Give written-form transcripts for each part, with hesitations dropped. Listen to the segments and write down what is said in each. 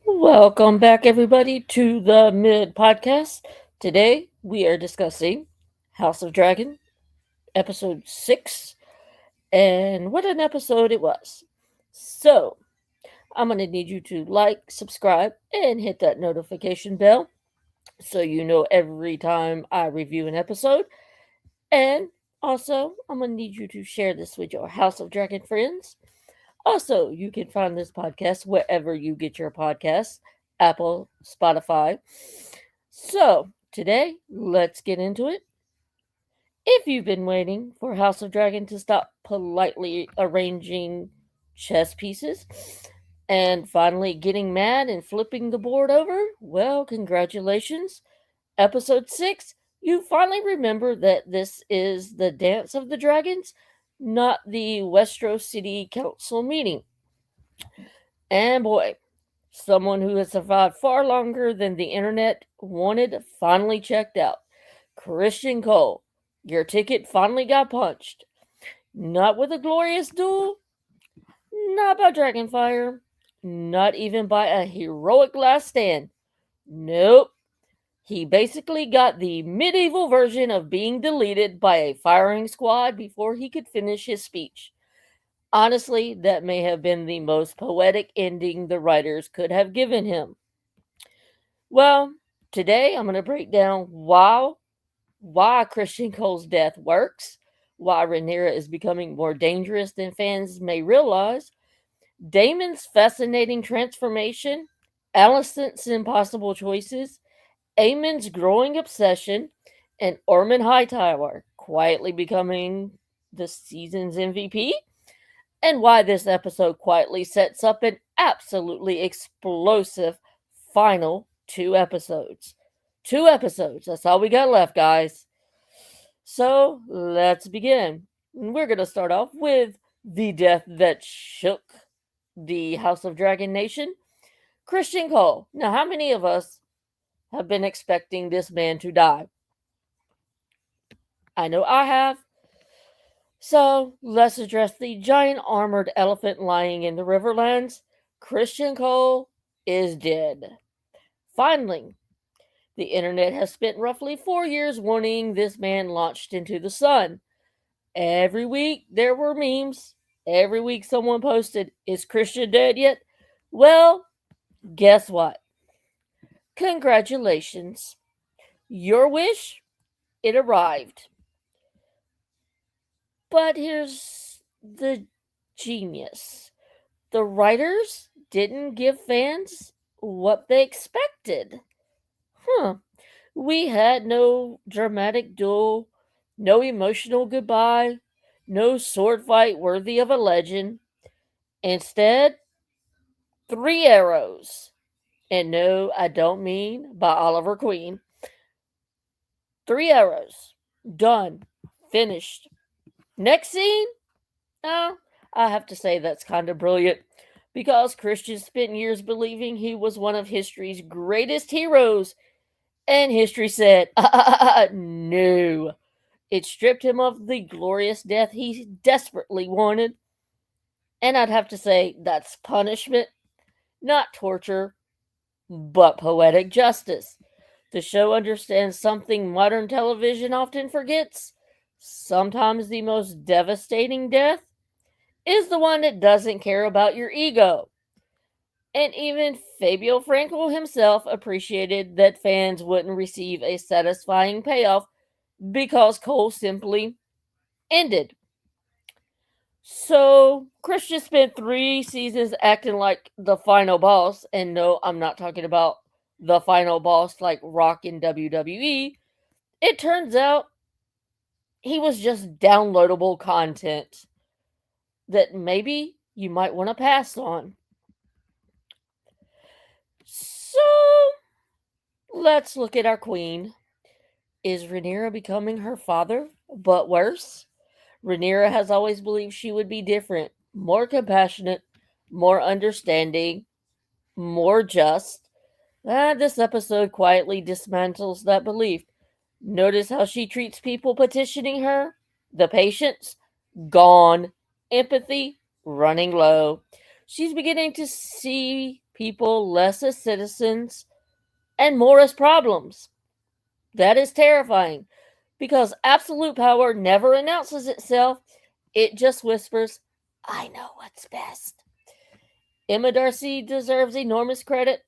Welcome back, everybody, to the Mid Podcast. Today we are discussing House of Dragon, episode 6, and what an episode it was. So, I'm going to need you to like, subscribe, and hit that notification bell so you know every time I review an episode. And also, I'm going to need you to share this with your House of Dragon friends. Also, you can find this podcast wherever you get your podcasts, Apple, Spotify. So, today, let's get into it. If you've been waiting for House of Dragon to stop politely arranging chess pieces and finally getting mad and flipping the board over, well, congratulations. Episode 6, you finally remember that this is the Dance of the Dragons, not the Westeros City Council meeting. And boy, someone who has survived far longer than the internet wanted finally checked out. Cristian Cole, your ticket finally got punched. Not with a glorious duel, not by Dragonfire, not even by a heroic last stand. Nope. He basically got the medieval version of being deleted by a firing squad before he could finish his speech. Honestly, that may have been the most poetic ending the writers could have given him. Well, today I'm going to break down why Cristian Cole's death works, why Rhaenyra is becoming more dangerous than fans may realize, Daemon's fascinating transformation, Alicent's impossible choices, Aemon's growing obsession, and Ormond Hightower quietly becoming the season's MVP, and why this episode quietly sets up an absolutely explosive final 2 episodes. 2 episodes, that's all we got left, guys. So let's begin. We're going to start off with the death that shook the House of Dragon Nation, Cristian Cole. Now, how many of us have been expecting this man to die? I know I have. So let's address the giant armored elephant lying in the Riverlands. Cristian Cole is dead. Finally, the internet has spent roughly 4 years warning this man launched into the sun. Every week there were memes. Every week someone posted, "Is Cristian dead yet?" Well, guess what? Congratulations. Your wish, it arrived. But here's the genius. The writers didn't give fans what they expected. We had no dramatic duel, no emotional goodbye, no sword fight worthy of a legend. Instead, 3 arrows. And no, I don't mean by Oliver Queen. 3 arrows. Done. Finished. Next scene? Oh, I have to say that's kind of brilliant. Because Cristian spent years believing he was one of history's greatest heroes. And history said, no. It stripped him of the glorious death he desperately wanted. And I'd have to say that's punishment, not torture, but poetic justice. The show understands something modern television often forgets. Sometimes the most devastating death is the one that doesn't care about your ego. And even Fabio Frankel himself appreciated that fans wouldn't receive a satisfying payoff because Cole simply ended. So, Christian spent 3 seasons acting like the final boss, and no, I'm not talking about the final boss like Rock in WWE. It turns out he was just downloadable content that maybe you might want to pass on. So, let's look at our queen. Is Rhaenyra becoming her father, but worse? Rhaenyra has always believed she would be different, more compassionate, more understanding, more just. This episode quietly dismantles that belief. Notice how she treats people petitioning her? The patience? Gone. Empathy? Running low. She's beginning to see people less as citizens and more as problems. That is terrifying because absolute power never announces itself, it just whispers, I know what's best. Emma Darcy deserves enormous credit.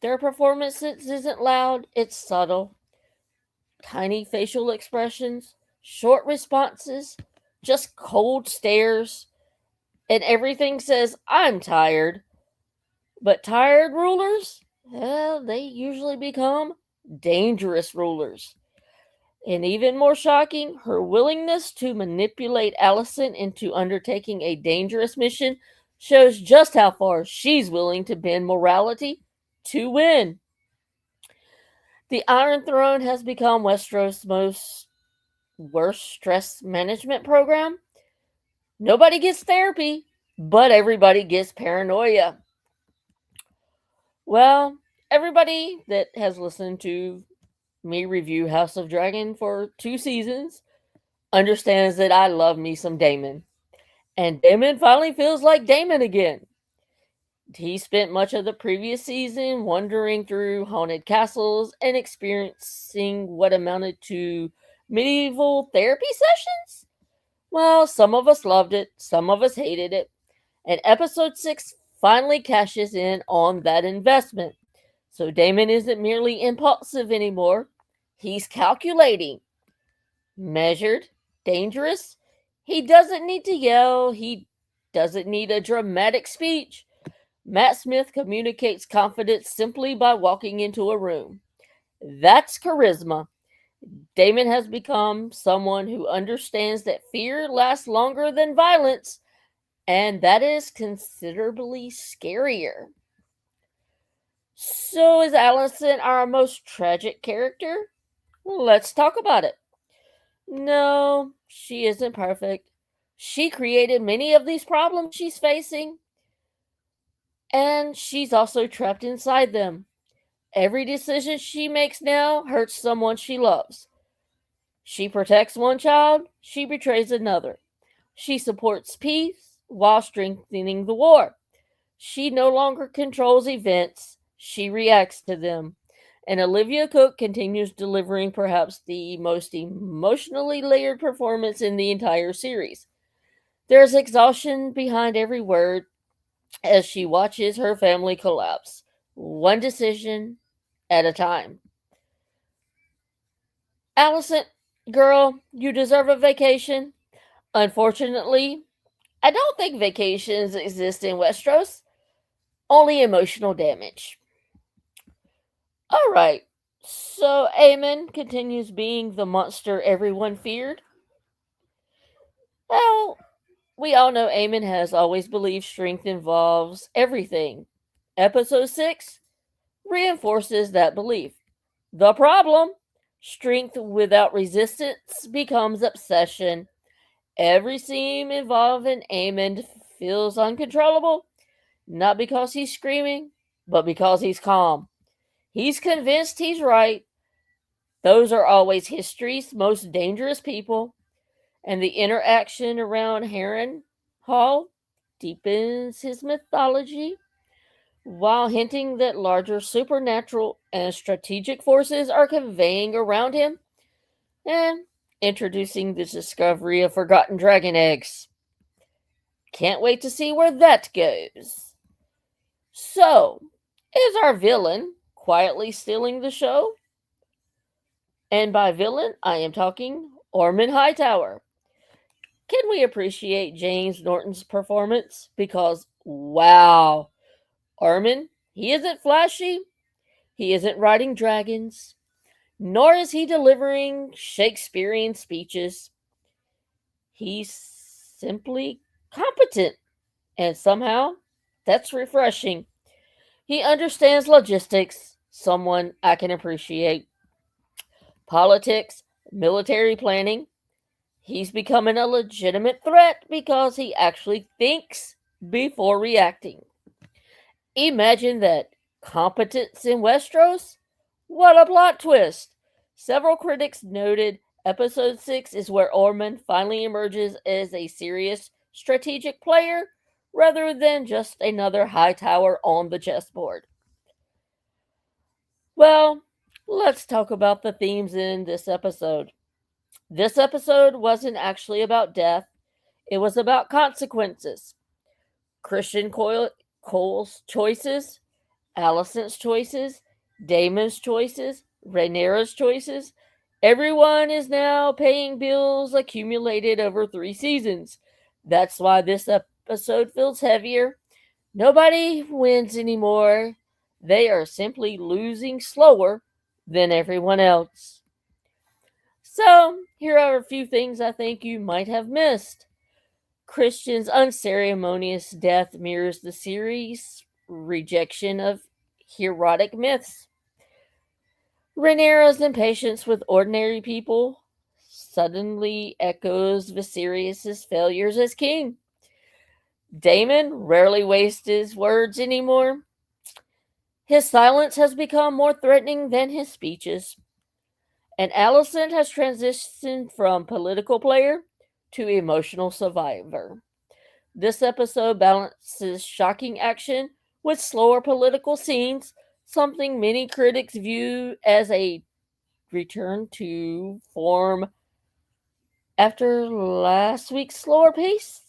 Their performance isn't loud, it's subtle. Tiny facial expressions, short responses, just cold stares, and everything says, I'm tired. But tired rulers, well, they usually become dangerous rulers. And even more shocking, her willingness to manipulate Allison into undertaking a dangerous mission shows just how far she's willing to bend morality to win. The Iron Throne has become Westeros' most worst stress management program. Nobody gets therapy, but everybody gets paranoia. Well, everybody that has listened to me review House of Dragon for 2 seasons understands that I love me some Daemon. And Daemon finally feels like Daemon again. He spent much of the previous season wandering through haunted castles and experiencing what amounted to medieval therapy sessions. Well, some of us loved it, some of us hated it, and episode 6 finally cashes in on that investment. So Daemon isn't merely impulsive anymore, he's calculating, measured, dangerous. He doesn't need to yell, he doesn't need a dramatic speech. Matt Smith communicates confidence simply by walking into a room. That's charisma. Damon has become someone who understands that fear lasts longer than violence, and that is considerably scarier. So, is Allison our most tragic character? Let's talk about it. No, she isn't perfect. She created many of these problems she's facing, and she's also trapped inside them. Every decision she makes now hurts someone she loves. She protects one child, she betrays another. She supports peace while strengthening the war. She no longer controls events, she reacts to them. And Olivia Cook continues delivering perhaps the most emotionally layered performance in the entire series. There's exhaustion behind every word as she watches her family collapse, one decision at a time. Allison, girl, you deserve a vacation. Unfortunately, I don't think vacations exist in Westeros, only emotional damage. All right, so Aemon continues being the monster everyone feared. Well, we all know Aemon has always believed strength involves everything. Episode 6 reinforces that belief. The problem? Strength without resistance becomes obsession. Every scene involving Aemon feels uncontrollable, not because he's screaming, but because he's calm. He's convinced he's right. Those are always history's most dangerous people, and the interaction around Harren Hall deepens his mythology while hinting that larger supernatural and strategic forces are conveying around him. And introducing the discovery of forgotten dragon eggs. Can't wait to see where that goes. So, is our villain quietly stealing the show? And by villain, I am talking Ormond Hightower. Can we appreciate James Norton's performance? Because, wow, Ormond, he isn't flashy, he isn't riding dragons, nor is he delivering Shakespearean speeches. He's simply competent, and somehow that's refreshing. He understands logistics, someone I can appreciate, politics, military planning. He's becoming a legitimate threat because he actually thinks before reacting. Imagine that. Competence in Westeros? What a plot twist! Several critics noted episode 6 is where Ormond finally emerges as a serious strategic player rather than just another high tower on the chessboard. Well, let's talk about the themes in this episode. This episode wasn't actually about death, it was about consequences. Cole's choices, Alicent's choices, Damon's choices, Rhaenyra's choices. Everyone is now paying bills accumulated over 3 seasons. That's why this episode feels heavier. Nobody wins anymore. They are simply losing slower than everyone else. So, here are a few things I think you might have missed. Christian's unceremonious death mirrors the series' rejection of heroic myths. Rhaenyra's impatience with ordinary people suddenly echoes Viserys' failures as king. Daemon rarely wastes his words anymore. His silence has become more threatening than his speeches. And Alicent has transitioned from political player to emotional survivor. This episode balances shocking action with slower political scenes, something many critics view as a return to form after last week's slower pace.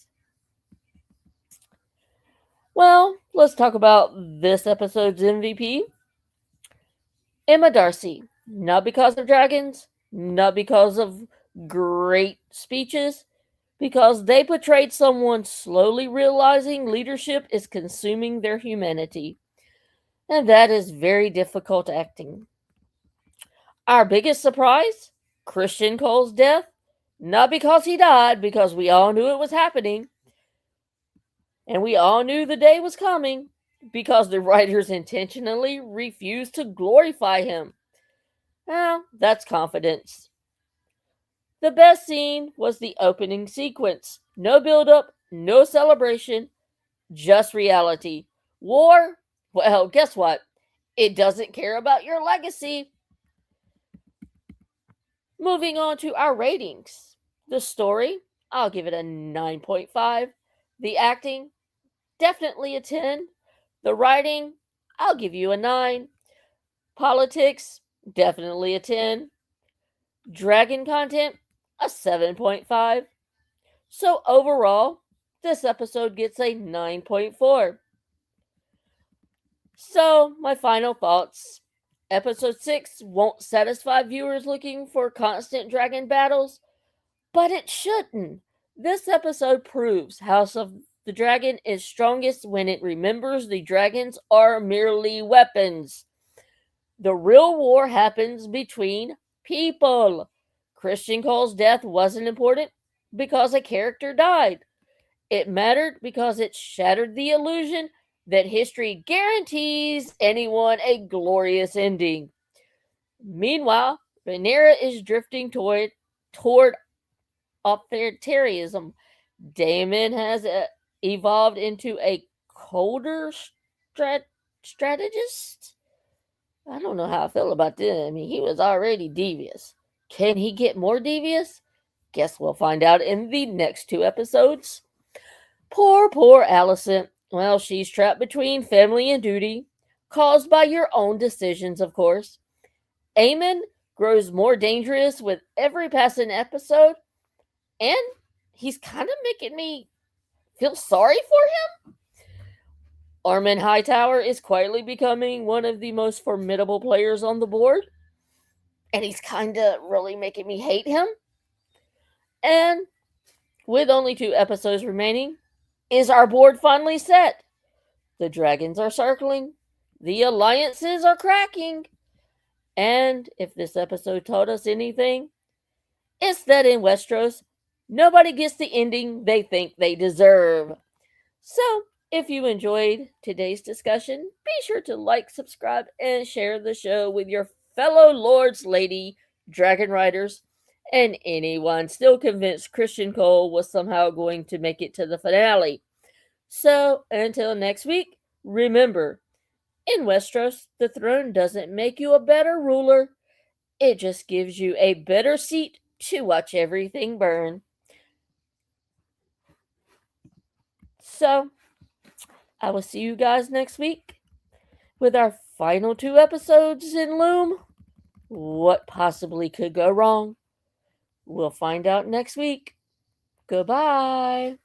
Well, let's talk about this episode's MVP, Emma Darcy. Not because of dragons, not because of great speeches, because they portrayed someone slowly realizing leadership is consuming their humanity. And that is very difficult acting. Our biggest surprise? Cristian Cole's death? Not because he died, because we all knew it was happening. And we all knew the day was coming, because the writers intentionally refused to glorify him. Well, that's confidence. The best scene was the opening sequence. No build up, no celebration, just reality. War? Well, guess what? It doesn't care about your legacy. Moving on to our ratings. The story, I'll give it a 9.5. The acting, definitely a 10. The writing, I'll give you a 9. Politics, definitely a 10. Dragon content, a 7.5. So overall, this episode gets a 9.4. So, my final thoughts. Episode 6 won't satisfy viewers looking for constant dragon battles, but it shouldn't. This episode proves House of the Dragon is strongest when it remembers the dragons are merely weapons. The real war happens between people. Cristian Cole's death wasn't important because a character died. It mattered because it shattered the illusion that history guarantees anyone a glorious ending. Meanwhile, Rhaenyra is drifting toward authoritarianism. Daemon has evolved into a colder strategist. I don't know how I feel about this. I mean, he was already devious. Can he get more devious? Guess we'll find out in the next 2 episodes. Poor Alicent. Well, she's trapped between family and duty, caused by your own decisions, of course. Aemon grows more dangerous with every passing episode, and he's kind of making me feel sorry for him. Armin Hightower is quietly becoming one of the most formidable players on the board, and he's kind of really making me hate him. And with only 2 episodes remaining, is our board finally set? The dragons are circling, the alliances are cracking, and if this episode taught us anything, it's that in Westeros, nobody gets the ending they think they deserve. So, if you enjoyed today's discussion, be sure to like, subscribe, and share the show with your fellow lords, lady, dragon riders, and anyone still convinced Cristian Cole was somehow going to make it to the finale. So, until next week, remember, in Westeros, the throne doesn't make you a better ruler, it just gives you a better seat to watch everything burn. So, I will see you guys next week with our final 2 episodes in Loom. What possibly could go wrong? We'll find out next week. Goodbye.